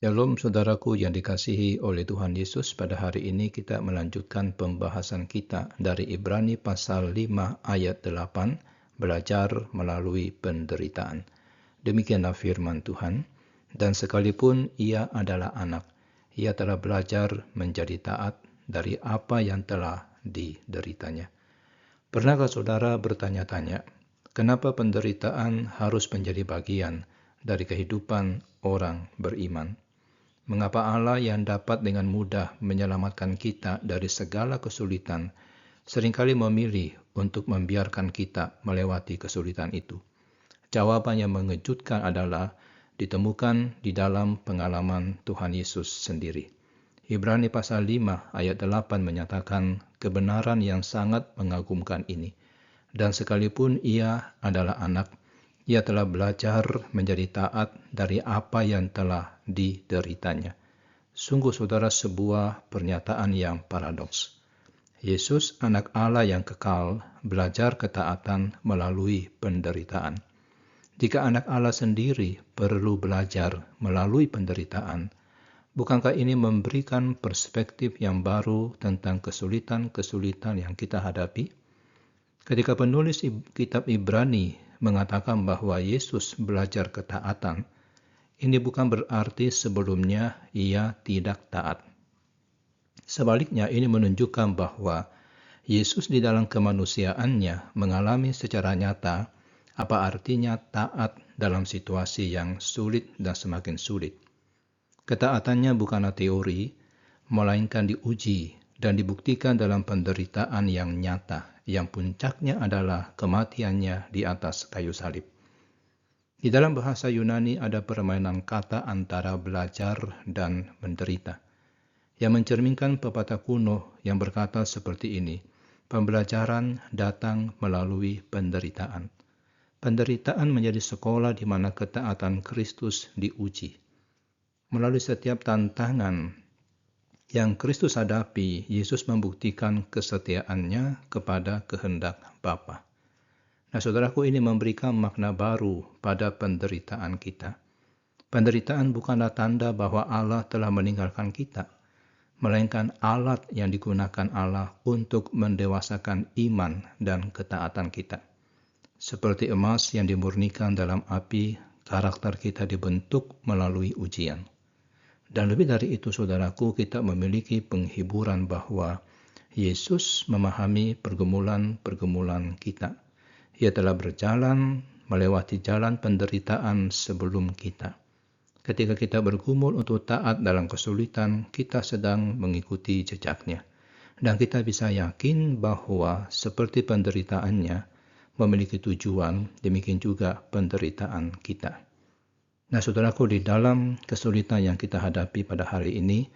Shalom saudaraku yang dikasihi oleh Tuhan Yesus, pada hari ini kita melanjutkan pembahasan kita dari Ibrani pasal 5 ayat 8, belajar melalui penderitaan. Demikianlah firman Tuhan, dan sekalipun ia adalah anak, ia telah belajar menjadi taat dari apa yang telah dideritanya. Pernahkah saudara bertanya-tanya, kenapa penderitaan harus menjadi bagian dari kehidupan orang beriman? Mengapa Allah yang dapat dengan mudah menyelamatkan kita dari segala kesulitan seringkali memilih untuk membiarkan kita melewati kesulitan itu? Jawaban yang mengejutkan adalah ditemukan di dalam pengalaman Tuhan Yesus sendiri. Ibrani pasal 5 ayat 8 menyatakan kebenaran yang sangat mengagumkan ini. Dan sekalipun ia adalah anak, ia telah belajar menjadi taat dari apa yang telah dideritanya. Sungguh saudara, sebuah pernyataan yang paradoks. Yesus, anak Allah yang kekal, belajar ketaatan melalui penderitaan. Jika anak Allah sendiri perlu belajar melalui penderitaan, bukankah ini memberikan perspektif yang baru tentang kesulitan-kesulitan yang kita hadapi? Ketika penulis kitab Ibrani mengatakan bahwa Yesus belajar ketaatan, ini bukan berarti sebelumnya ia tidak taat. Sebaliknya, ini menunjukkan bahwa Yesus di dalam kemanusiaannya mengalami secara nyata apa artinya taat dalam situasi yang sulit dan semakin sulit. Ketaatannya bukanlah teori, melainkan diuji dan dibuktikan dalam penderitaan yang nyata, yang puncaknya adalah kematiannya di atas kayu salib. Di dalam bahasa Yunani ada permainan kata antara belajar dan menderita, yang mencerminkan pepatah kuno yang berkata seperti ini, pembelajaran datang melalui penderitaan. Penderitaan menjadi sekolah di mana ketaatan Kristus diuji. Melalui setiap tantangan yang Kristus hadapi, Yesus membuktikan kesetiaannya kepada kehendak Bapa. Nah, saudaraku, ini memberikan makna baru pada penderitaan kita. Penderitaan bukanlah tanda bahwa Allah telah meninggalkan kita, melainkan alat yang digunakan Allah untuk mendewasakan iman dan ketaatan kita. Seperti emas yang dimurnikan dalam api, karakter kita dibentuk melalui ujian. Dan lebih dari itu, saudaraku, kita memiliki penghiburan bahwa Yesus memahami pergumulan-pergumulan kita. Ia telah berjalan melewati jalan penderitaan sebelum kita. Ketika kita bergumul untuk taat dalam kesulitan, kita sedang mengikuti jejaknya. Dan kita bisa yakin bahwa seperti penderitaannya memiliki tujuan, demikian juga penderitaan kita. Nah, saudaraku, di dalam kesulitan yang kita hadapi pada hari ini,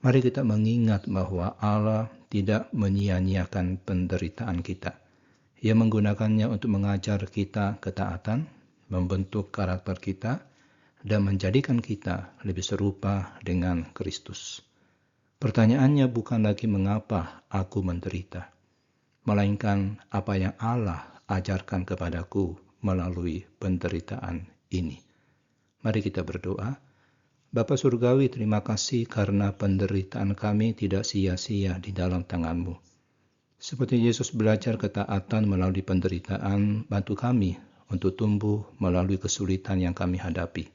mari kita mengingat bahwa Allah tidak menyia-nyiakan penderitaan kita. Ia menggunakannya untuk mengajar kita ketaatan, membentuk karakter kita, dan menjadikan kita lebih serupa dengan Kristus. Pertanyaannya bukan lagi mengapa aku menderita, melainkan apa yang Allah ajarkan kepadaku melalui penderitaan ini. Mari kita berdoa. Bapa Surgawi, terima kasih karena penderitaan kami tidak sia-sia di dalam tangan-Mu. Seperti Yesus belajar ketaatan melalui penderitaan, bantu kami untuk tumbuh melalui kesulitan yang kami hadapi.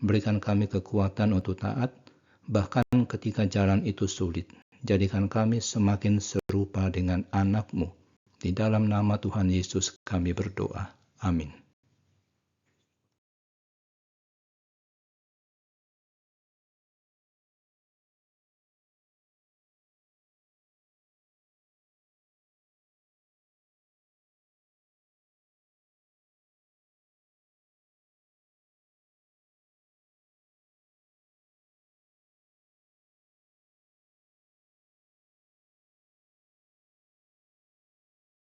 Berikan kami kekuatan untuk taat, bahkan ketika jalan itu sulit. Jadikan kami semakin serupa dengan anak-Mu. Di dalam nama Tuhan Yesus kami berdoa. Amin.